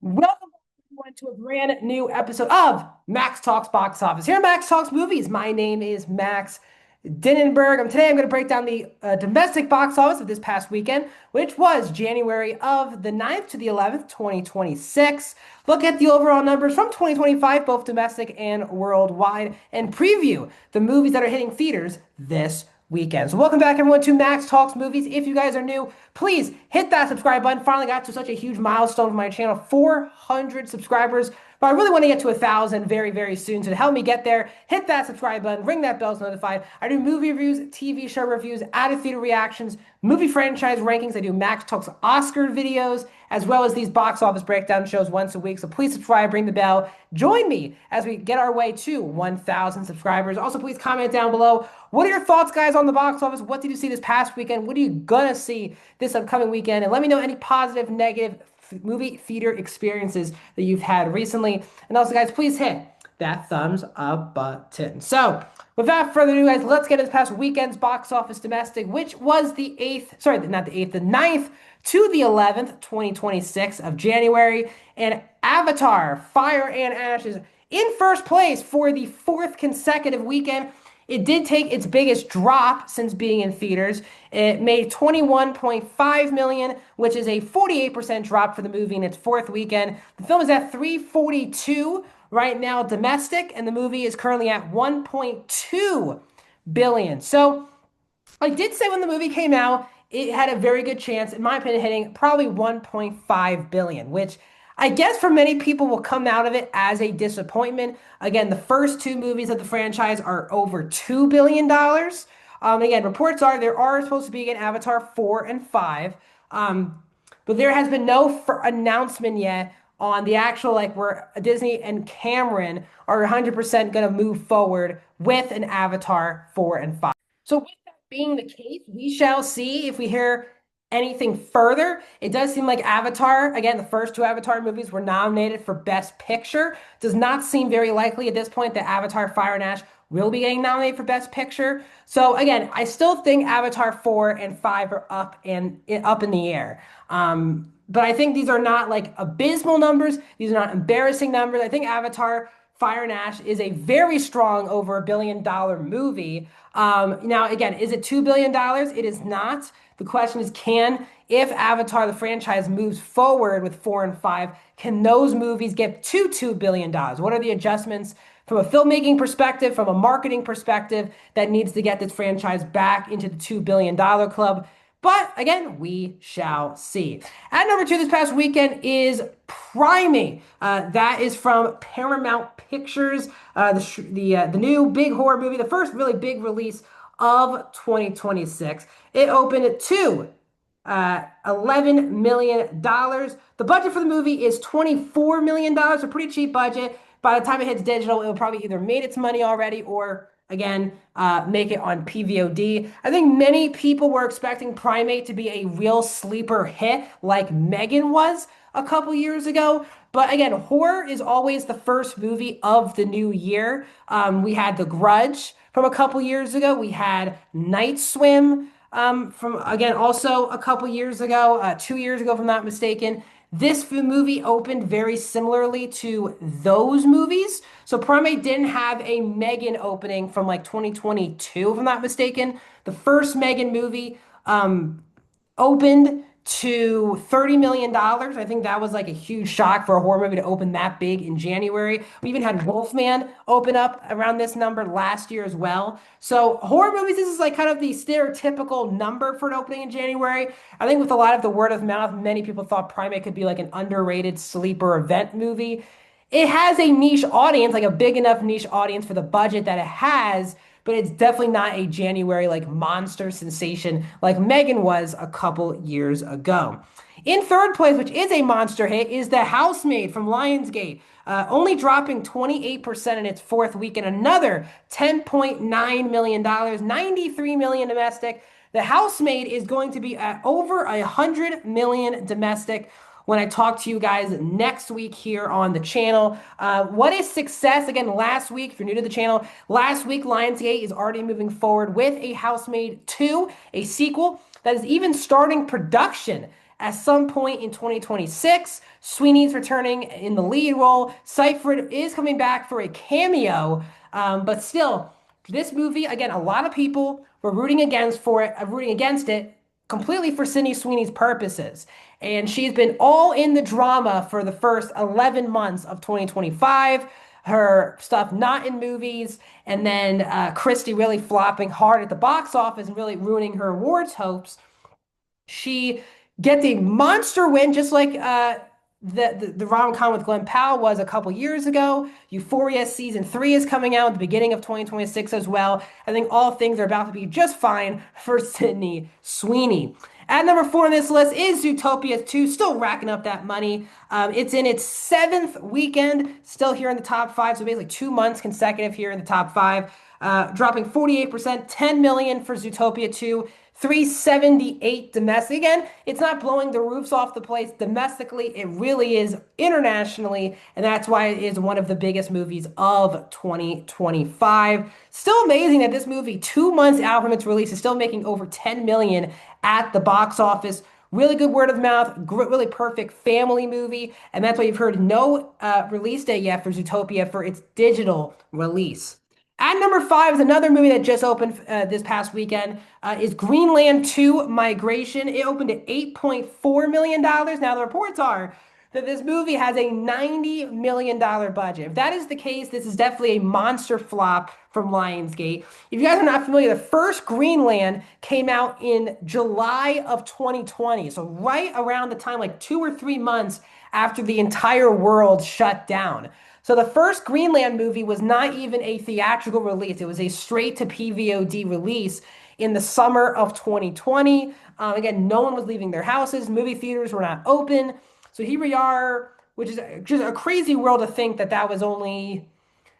Welcome everyone to a brand new episode of Max Talks Box Office. Here at Max Talks Movies, my name is Max Dinnenberg. Today I'm going to break down the domestic box office of this past weekend, which was January of the 9th to the 11th, 2026. Look at the overall numbers from 2025, both domestic and worldwide, and preview the movies that are hitting theaters this weekend. So welcome back everyone to Max Talks Movies. If you guys are new, please hit that subscribe button. Finally got to such a huge milestone for my channel, 400 subscribers. But I really want to get to 1,000 very, very soon. So to help me get there, hit that subscribe button, ring that bell to notified. I do movie reviews, TV show reviews, out theater reactions, movie franchise rankings. I do Max Talks Oscar videos, as well as these box office breakdown shows once a week. So please subscribe, ring the bell, join me as we get our way to 1,000 subscribers. Also, please comment down below. What are your thoughts, guys, on the box office? What did you see this past weekend? What are you gonna see this upcoming weekend? And let me know any positive, negative movie theater experiences that you've had recently. And also, guys, please hit that thumbs up button. So, without further ado, guys, let's get into this past weekend's box office domestic, which was the 8th, sorry, not the 8th, the 9th to the 11th, 2026 of January. And Avatar, Fire and Ashes in first place for the fourth consecutive weekend. It did take its biggest drop since being in theaters. It made 21.5 million, which is a 48% drop for the movie in its fourth weekend. The film is at 342 right now domestic, and the movie is currently at 1.2 billion. So I did say when the movie came out, it had a very good chance, in my opinion, hitting probably 1.5 billion, which I guess for many people will come out of it as a disappointment. Again, the first two movies of the franchise are over $2 billion. Again, reports are there are supposed to be an Avatar 4 and 5. But there has been no announcement yet on the actual, like, where Disney and Cameron are 100% going to move forward with an Avatar 4 and 5. So with that being the case, we shall see if we hear anything further. It does seem like Avatar, again, the first two Avatar movies were nominated for Best Picture. Does not seem very likely at this point that Avatar Fire and Ash will be getting nominated for Best Picture. So again, I still think Avatar 4 and 5 are up in the air. But I think these are not like abysmal numbers. These are not embarrassing numbers. I think Avatar Fire and Ash is a very strong over $1 billion movie. Now, again, is it $2 billion? It is not. The question is, if Avatar, the franchise, moves forward with 4 and 5, can those movies get to $2 billion? What are the adjustments from a filmmaking perspective, from a marketing perspective, that needs to get this franchise back into the $2 billion club? But again, we shall see. At number two this past weekend is Primate. That is from Paramount Pictures, the new big horror movie, the first really big release of 2026. It opened to $11 million. The budget for the movie is $24 million, a pretty cheap budget. By the time it hits digital, it'll probably either made its money already or, again, make it on PVOD. I think many people were expecting Primate to be a real sleeper hit like Megan was a couple years ago. But again, horror is always the first movie of the new year. We had The Grudge from a couple years ago. We had Night Swim from, again, also a couple years ago, 2 years ago, if I'm not mistaken. This movie opened very similarly to those movies. So Primate didn't have a Megan opening from like 2022, if I'm not mistaken. The first Megan movie opened to $30 million. I think that was like a huge shock for a horror movie to open that big in January. We even had Wolfman open up around this number last year as well. So horror movies, this is like kind of the stereotypical number for an opening in January. I think with a lot of the word of mouth, many people thought Primate could be like an underrated sleeper event movie. It has a niche audience, like a big enough niche audience for the budget that it has, but it's definitely not a January like monster sensation like Megan was a couple years ago. In third place, which is a monster hit, is The Housemaid from Lionsgate, only dropping 28% in its fourth week, and another $10.9 million, $93 million domestic. The Housemaid is going to be at over 100 million domestic when I talk to you guys next week here on the channel. What is success? Again, last week, if you're new to the channel, last week Lionsgate is already moving forward with A Housemaid 2, a sequel that is even starting production at some point in 2026. Sweeney's returning in the lead role. Seifert is coming back for a cameo, but still, this movie, again, a lot of people were rooting against it completely for Sydney Sweeney's purposes. And she's been all in the drama for the first 11 months of 2025. Her stuff not in movies, and then Christie really flopping hard at the box office and really ruining her awards hopes. She gets a monster win, just like the rom-com with Glenn Powell was a couple years ago. Euphoria season 3 is coming out at the beginning of 2026 as well. I think all things are about to be just fine for Sydney Sweeney. At number 4 on this list is Zootopia 2, still racking up that money. It's in its 7th weekend, still here in the top 5, so basically 2 months consecutive here in the top 5. Dropping 48%, 10 million for Zootopia 2, 378 domestic. Again, it's not blowing the roofs off the place domestically. It really is internationally, and that's why it is one of the biggest movies of 2025. Still amazing that this movie, 2 months out from its release, is still making over 10 million at the box office. Really good word of mouth, really perfect family movie, and that's why you've heard no release date yet for Zootopia for its digital release. At number 5 is another movie that just opened this past weekend. Is Greenland 2 Migration. It opened at $8.4 million. Now, the reports are that this movie has a $90 million budget. If that is the case, this is definitely a monster flop from Lionsgate. If you guys are not familiar, the first Greenland came out in July of 2020. So right around the time, like 2 or 3 months after the entire world shut down. So the first Greenland movie was not even a theatrical release. It was a straight to PVOD release in the summer of 2020. Again, no one was leaving their houses. Movie theaters were not open. So here we are, which is just a crazy world to think that that was only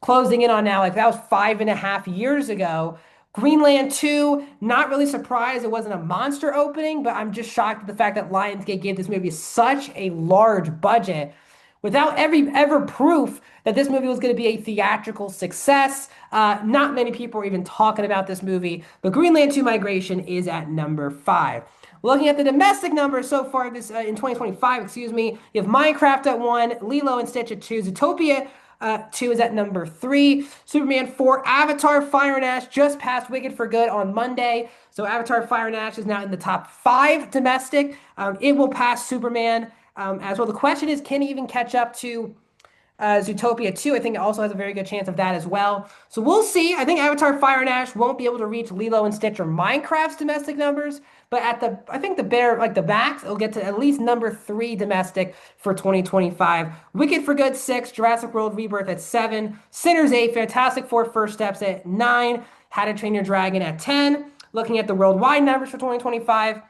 closing in on now. Like that was 5.5 years ago. Greenland 2, not really surprised it wasn't a monster opening, but I'm just shocked at the fact that Lionsgate gave this movie such a large budget without ever proof that this movie was going to be a theatrical success. Not many people are even talking about this movie, but Greenland 2 Migration is at number 5. Looking at the domestic numbers so far this in 2025, excuse me, you have Minecraft at 1, Lilo and Stitch at 2, Zootopia 2 is at number 3, Superman 4, Avatar Fire and Ash just passed Wicked for Good on Monday. So Avatar Fire and Ash is now in the top 5 domestic. It will pass Superman as well. The question is, can he even catch up to Zootopia 2? I think it also has a very good chance of that as well. So we'll see. I think Avatar Fire and Ash won't be able to reach Lilo and Stitch or Minecraft's domestic numbers, but I think the max, it'll get to at least number 3 domestic for 2025. Wicked for Good 6, Jurassic World Rebirth at 7, Sinners 8, Fantastic Four First Steps at 9, How to Train Your Dragon at 10. Looking at the worldwide numbers for 2025,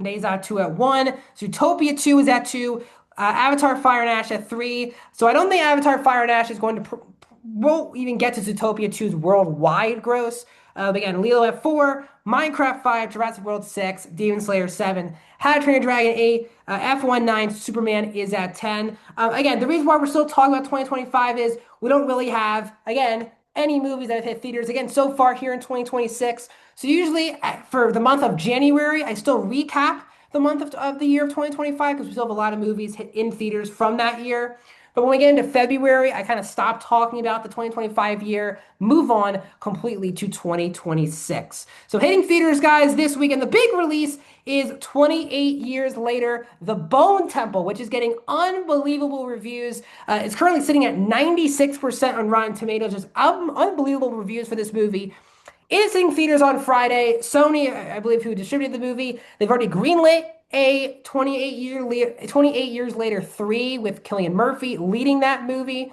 Days Out 2 at 1, Zootopia 2 is at 2, Avatar Fire and Ash at 3. So I don't think Avatar Fire and Ash is going to won't even get to Zootopia 2's worldwide gross. Again, Lilo at 4, Minecraft 5, Jurassic World 6, Demon Slayer 7, How to Train Your Dragon 8, F1 9, Superman is at 10. Again, the reason why we're still talking about 2025 is we don't really have, again, any movies that have hit theaters, again, so far here in 2026. So usually for the month of January, I still recap the month of the year of 2025 because we still have a lot of movies hit in theaters from that year. But when we get into February, I kind of stop talking about the 2025 year, move on completely to 2026. So hitting theaters, guys, this weekend, the big release is 28 years later, The Bone Temple, which is getting unbelievable reviews. It's currently sitting at 96% on Rotten Tomatoes. Just unbelievable reviews for this movie. It is hitting theaters on Friday. Sony, I believe, who distributed the movie, they've already greenlit a 28 years later 3 with Cillian Murphy leading that movie.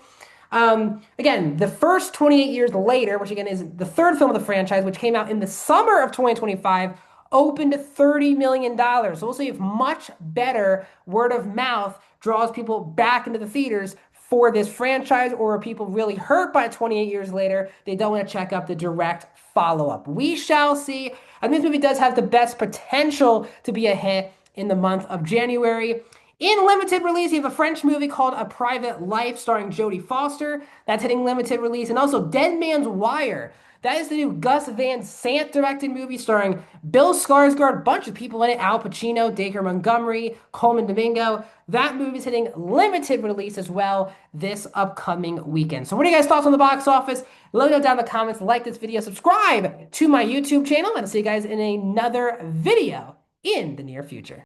Again, the first 28 years later, which again is the third film of the franchise, which came out in the summer of 2025, opened $30 million. So we'll see if much better word of mouth draws people back into the theaters for this franchise, or are people really hurt by 28 years later? They don't want to check up the direct follow-up. We shall see. And this movie does have the best potential to be a hit in the month of January. In limited release, you have a French movie called A Private Life starring Jodie Foster. That's hitting limited release. And also Dead Man's Wire. That is the new Gus Van Sant directed movie starring Bill Skarsgård, a bunch of people in it, Al Pacino, Dacre Montgomery, Coleman Domingo. That movie's hitting limited release as well this upcoming weekend. So what are you guys' thoughts on the box office? Let me know down in the comments. Like this video, subscribe to my YouTube channel, and I'll see you guys in another video in the near future.